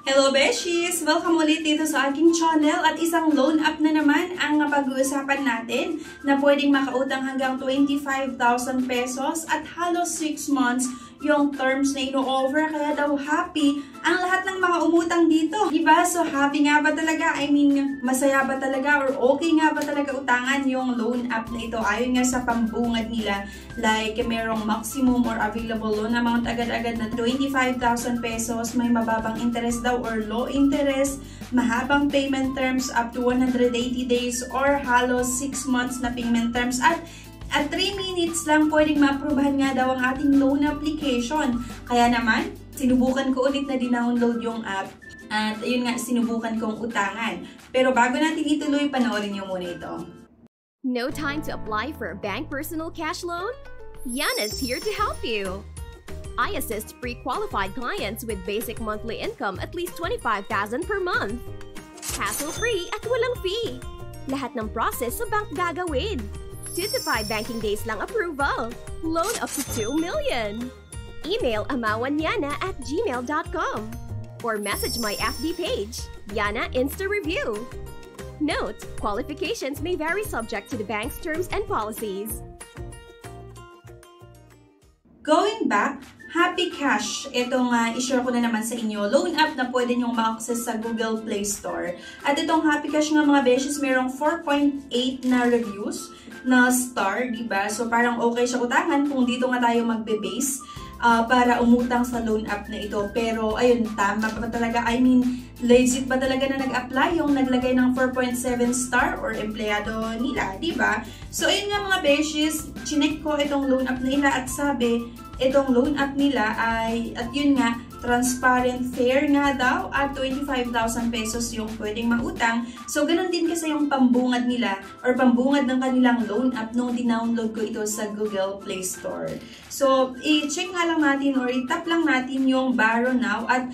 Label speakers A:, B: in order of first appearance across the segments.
A: Hello Beshies! Welcome ulit dito sa aking channel at isang loan app na naman ang pag-uusapan natin na pwedeng makautang hanggang 25,000 pesos at halos 6 months yung terms na ino-offer, kaya daw happy ang lahat ng mga umutang dito. Diba? So happy nga ba talaga? I mean, masaya ba talaga or okay nga ba talaga utangan yung loan app na ito? Ayon nga sa pambungad nila, like merong maximum or available loan amount agad-agad na 25,000 pesos, may mababang interest daw or low interest, mahabang payment terms up to 180 days or halos 6 months na payment terms, at 3 minutes lang pwedeng ma-approvehan nga daw ang ating loan application. Kaya naman, sinubukan ko ulit na din-download yung app at ayun nga, sinubukan kong utangan. Pero bago natin ituloy, panoorin nyo muna ito.
B: No time to apply for a bank personal cash loan? Yana's here to help you. I assist pre-qualified clients with basic monthly income at least 25,000 per month. Hassle-free at walang fee. Lahat ng process sa bank gagawin. 2 to 5 banking days lang approval. Loan up to 2 million. Email amawanyana@gmail.com or message my FB page, Yana Insta Review. Note, qualifications may vary subject to the bank's terms and policies.
A: Going back, Happy Cash, itong i-share ko na naman sa inyo, loan app na pwede nyong ma-access sa Google Play Store. At itong Happy Cash nga mga beshes, mayroong 4.8 na reviews na star, diba? So parang okay siya utangan kung dito nga tayo magbe-base para umutang sa loan app na ito. Pero ayun, tama pa talaga, I mean, legit ba talaga na nag-apply yung naglagay ng 4.7 star or empleyado nila, diba? So ayun nga mga beshes, chinek ko itong loan app nila at sabi, itong loan app nila ay, at yun nga, transparent, fair nga daw at 25,000 pesos yung pwedeng mautang. So, ganun din kasi yung pambungad nila or pambungad ng kanilang loan app nung dinownload ko ito sa Google Play Store. So, i-check nga lang natin or i-tap lang natin yung Borrow Now at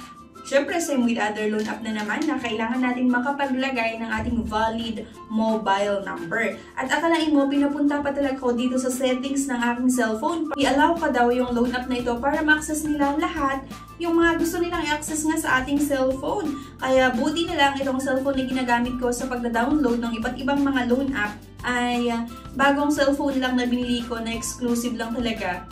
A: syempre, same with other loan app na naman na kailangan natin makapaglagay ng ating valid mobile number. At akalain mo, pinapunta pa talaga ko dito sa settings ng aking cellphone. I-allow pa daw yung loan app na ito para ma-access nila lahat yung mga gusto nilang i-access nga sa ating cellphone. Kaya buti na lang itong cellphone na ginagamit ko sa pagda-download ng iba't ibang mga loan app ay bagong cellphone lang na binili ko na exclusive lang talaga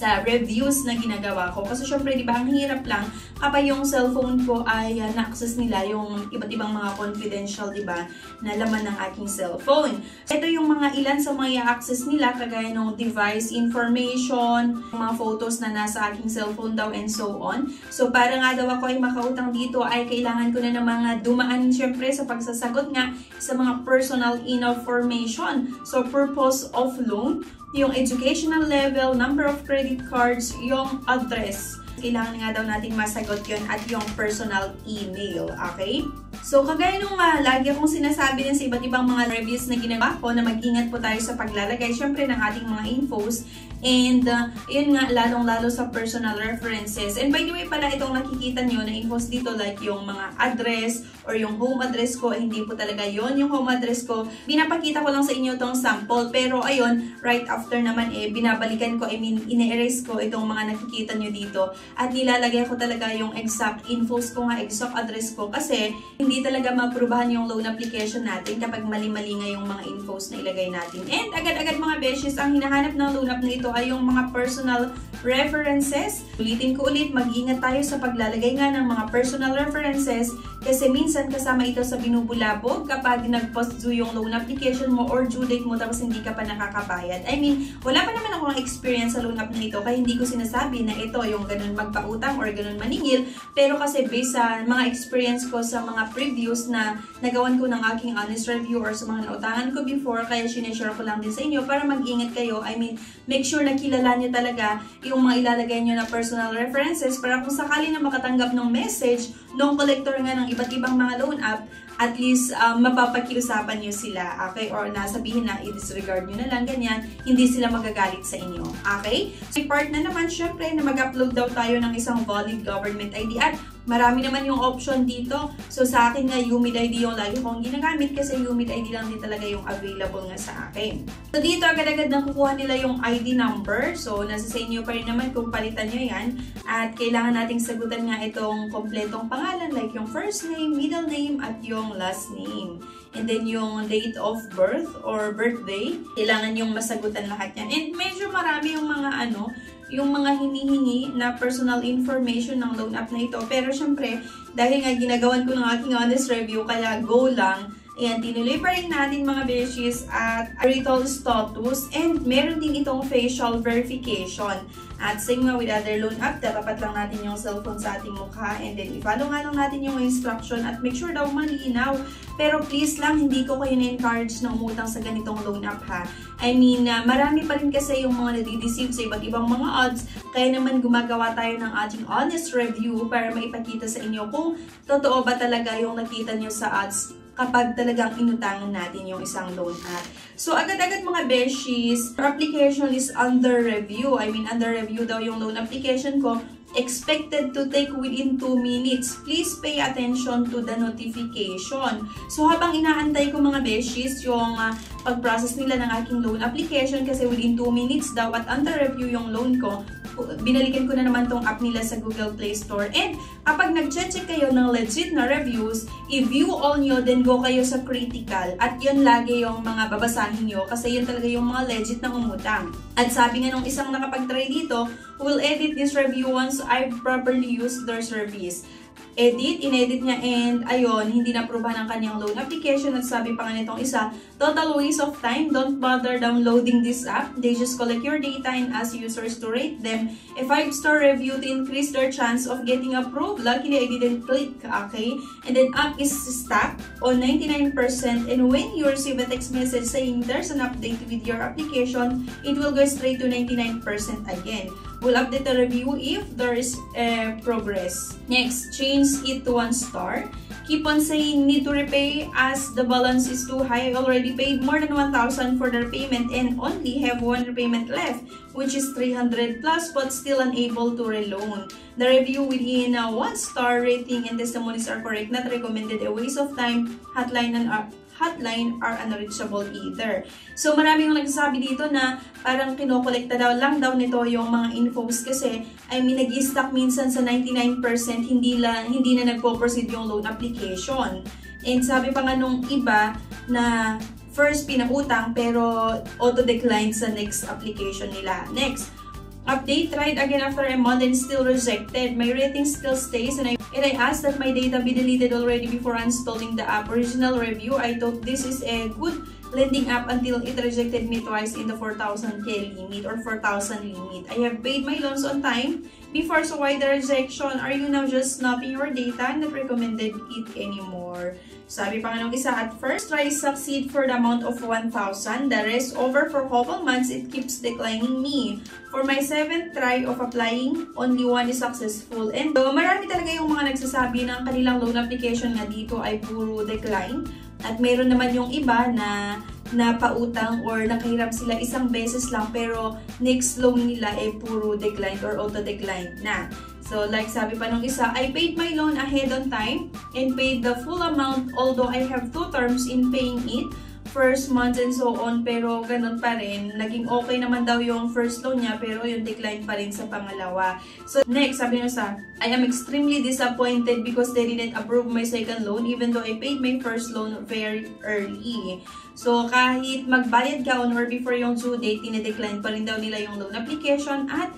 A: sa reviews na ginagawa ko. Kasi syempre, di ba, ang hirap lang kapag yung cellphone ko ay na-access nila yung iba't ibang mga confidential, di ba, na laman ng aking cellphone. Ito yung mga ilan sa mga i-access nila, kagaya ng device information, mga photos na nasa aking cellphone daw, and so on. So, para nga daw ako ay makautang dito, ay kailangan ko na ng mga dumaan, syempre, sa pagsasagot nga sa mga personal information. So, purpose of loan, yung educational level, number of credit cards, yung address. Kailangan nga daw nating masagot yun at yung personal email, okay? So, kagaya nung lagi akong sinasabi din sa iba't ibang mga reviews na ginawa ko na mag-ingat po tayo sa paglalagay, syempre, ng ating mga infos. And, yun nga, lalong-lalo sa personal references. And by the way pala, itong nakikita nyo na infos dito, like yung mga address or yung home address ko, hindi po talaga yon yung home address ko. Binapakita ko lang sa inyo itong sample. Pero, ayun, right after naman, binabalikan ko, I mean, ine-erase ko itong mga nakikita nyo dito. At nilalagay ko talaga yung exact infos ko nga, exact address ko. Kasi, hindi talaga ma-approvehan yung loan application natin kapag mali-mali nga yung mga infos na ilagay natin. And, agad-agad mga beshes, ang hinahanap ng loan app na ito ay yung mga personal references. Ulitin ko ulit, mag-ingat tayo sa paglalagay nga ng mga personal references kasi minsan kasama ito sa binubulabog kapag nag-post due yung loan application mo or due date mo tapos hindi ka pa nakakabayad. I mean, wala pa naman akong experience sa loan app na ito kaya hindi ko sinasabi na ito yung ganun magpautang or ganun maningil, pero kasi based sa mga experience ko sa mga previews na nagawan ko ng aking honest review or sa mga nautangan ko before, kaya sineshare ko lang din sa inyo para mag-ingat kayo. I mean, make sure na kilala nyo talaga yung mga ilalagay nyo na personal references para kung sakali na makatanggap ng message ng collector nga ng iba't ibang mga loan app, at least mapapakiusapan nyo sila, okay? Or nasabihin na i-disregard nyo na lang, ganyan, hindi sila magagalit sa inyo, okay? So, part na naman, syempre, na mag-upload daw tayo ng isang valid government ID at marami naman yung option dito. So, sa akin nga, Umid ID yung lagi kong ginagamit kasi Umid ID lang din talaga yung available nga sa akin. So, dito agad-agad nang kukuha nila yung ID number. So, nasa sa inyo pa rin naman kung palitan nyo yan. At kailangan nating sagutan nga itong kompletong pangalan like yung first name, middle name, at yung last name. And then yung date of birth or birthday, kailangan yung masagutan lahat yan. And medyo marami yung mga yung mga hinihingi na personal information ng loan app na ito. Pero syempre, dahil nga ginagawan ko ng aking honest review, kaya go lang. Ayan, tinuloy pa rin natin mga beshies at marital status. And meron din itong facial verification. At same nga with other loan app, tatapat lang natin yung cellphone sa ating mukha. And then, i-follow nga lang natin yung instruction at make sure daw malinaw. Pero please lang, hindi ko kayo na-encourage na umutang sa ganitong loan app ha. I mean, marami pa rin kasi yung mga nadideceive sa iba't ibang mga odds. Kaya naman gumagawa tayo ng ating honest review para maipakita sa inyo kung totoo ba talaga yung nakita nyo sa odds kapag talagang inutangan natin yung isang loan app. So, agad-agad mga beshies, our application is under review. I mean, under review daw yung loan application ko. Expected to take within 2 minutes. Please pay attention to the notification. So, habang inaantay ko mga beshies, yung pag-process nila ng aking loan application kasi within 2 minutes daw at under review yung loan ko, binalikan ko na naman tong app nila sa Google Play Store. And kapag nag-check kayo ng legit na reviews, i-view all nyo, then go kayo sa critical. At yun lagi yung mga babasahin nyo kasi yun talaga yung mga legit na umutang. At sabi nga nung isang nakapag-try dito, we'll edit this review once I've properly used their service. Inedit niya, and ayun, hindi na-aprobahan ang kanyang loan application. At sabi pa nga nitong isa, total waste of time, don't bother downloading this app. They just collect your data and ask users to rate them a 5-star review to increase their chance of getting approved. Luckily, I didn't click, okay? And then app is stuck on 99%, and when you receive a text message saying there's an update with your application, it will go straight to 99% again. We'll update the review if there is progress. Next, change it to 1 star. Keep on saying need to repay as the balance is too high. I already paid more than 1,000 for the repayment and only have 1 repayment left, which is 300 plus, but still unable to reloan. The review within 1 star rating and testimonies are correct, not recommended, a waste of time, hotline are unreachable either. So, marami yung nagsasabi dito na parang kinokolekta lang daw nito yung mga infos kasi, I mean, nag-i-stuck minsan sa 99%, hindi na nagpo-proceed yung loan application. And sabi pa nga nung iba na first pinautang pero auto-decline sa next application nila. Next, update, tried again after a month and still rejected. My rating still stays and I asked that my data be deleted already before installing the app. Original review, I thought this is a good lending app until it rejected me twice in the 4,000k limit or 4,000 limit. I have paid my loans on time before, so why the rejection? Are you now just snapping your data? Not recommended it anymore. Sabi pa nga nung isa, at first try succeed for the amount of 1,000. The rest over for couple months, it keeps declining me. For my 7th try of applying, only 1 is successful. And so, marami talaga yung mga nagsasabi ng kanilang loan application nga dito ay puro decline. At meron naman yung iba na napautang or nakahiram sila isang beses lang pero next loan nila ay puro decline or auto-decline na. So, like sabi pa nung isa, I paid my loan ahead on time and paid the full amount although I have 2 terms in paying it, first month and so on, pero ganun pa rin. Naging okay naman daw yung first loan niya pero yung decline pa rin sa pangalawa. So, next, sabi nung isa, I am extremely disappointed because they didn't approve my second loan even though I paid my first loan very early. So, kahit magbayad ka on or before yung due date, tinedecline pa rin daw nila yung loan application. At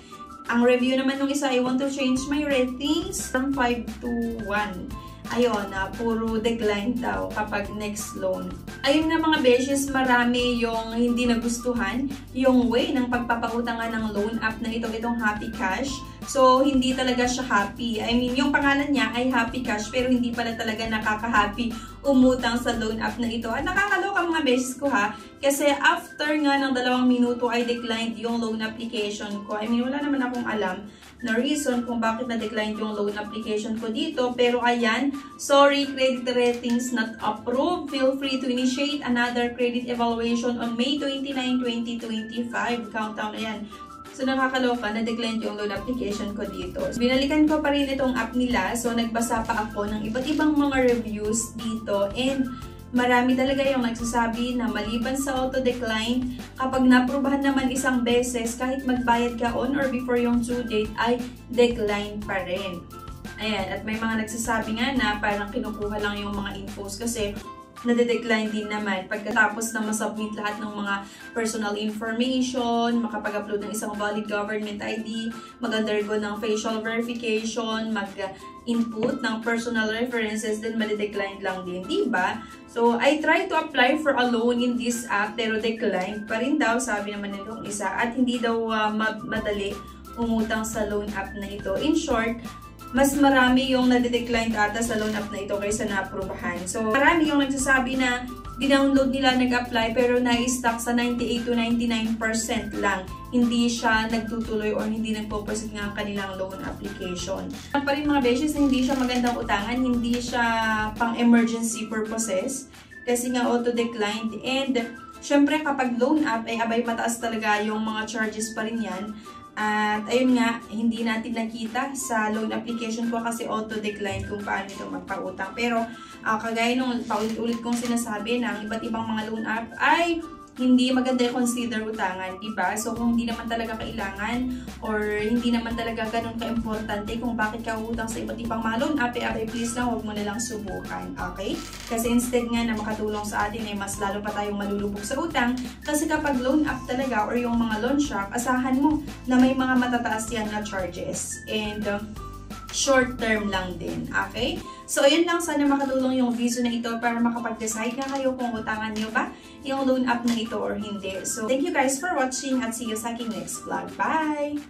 A: ang review naman nung isa, I want to change my ratings from 5 to 1. Ayun, puro decline daw kapag next loan. Ayun nga mga beshes, marami yung hindi nagustuhan yung way ng pagpapautangan ng loan app na itong Happy Cash. So, hindi talaga siya happy. I mean, yung pangalan niya ay Happy Cash pero hindi pala talaga nakaka-happy umutang sa loan app na ito. At nakakaloka mga beshes ko ha, kasi after nga ng 2 minuto ay declined yung loan application ko. I mean, wala naman akong alam na reason kung bakit na-decline yung loan application ko dito. Pero ayan, sorry, credit ratings not approved. Feel free to initiate another credit evaluation on May 29, 2025. Countdown, ayan. So, nakakaloka, na-decline yung loan application ko dito. So, binalikan ko pa rin itong app nila. So, nagbasa pa ako ng iba't ibang mga reviews dito. And, marami talaga yung nagsasabi na maliban sa auto-decline, kapag naprubahan naman isang beses, kahit magbayad ka on or before yung due date, ay decline pa rin. Ayan, at may mga nagsasabi nga na parang kinukuha lang yung mga infos kasi nade-decline din naman pagkatapos na masubmit lahat ng mga personal information, makapag-upload ng isang valid government ID, mag-undergo ng facial verification, mag-input ng personal references, then made-decline lang din, diba? So, I tried to apply for a loan in this app, pero declined pa rin daw, sabi naman nitong isa, at hindi daw madali umutang sa loan app na ito. In short, mas marami yung nade-decline ata sa loan app na ito kaysa na-aprobahan. So, marami yung nagsasabi na dinownload nila, nag-apply, pero na-stuck sa 98 to 99% lang. Hindi siya nagtutuloy or hindi nagpo-proceed ng kanilang loan application. Pa rin mga beses na hindi siya magandang utangan, hindi siya pang emergency purposes kasi nga auto-declined. And, syempre kapag loan app ay abay mataas talaga yung mga charges pa rin yan. At ayun nga, hindi natin nakita sa loan application ko kasi auto-decline kung paano ito magpautang. Pero kagaya nung paulit-ulit kong sinasabi na iba't ibang mga loan app ay hindi maganda i-consider utangan, diba? So kung hindi naman talaga kailangan or hindi naman talaga ganun ka-importante kung bakit ka utang sa iba't ibang mga loan app, please lang, huwag mo na lang subukan, okay? Kasi instead nga na makatulong sa atin ay mas lalo pa tayong malulubog sa utang kasi kapag loan app talaga or yung mga loan shark, asahan mo na may mga matataas yan na charges and short term lang din, okay? So, ayun lang. Sana makatulong yung video na ito para makapag-decide na kayo kung utangan nyo ba yung loan app na ito or hindi. So, thank you guys for watching at see you sa aking next vlog. Bye!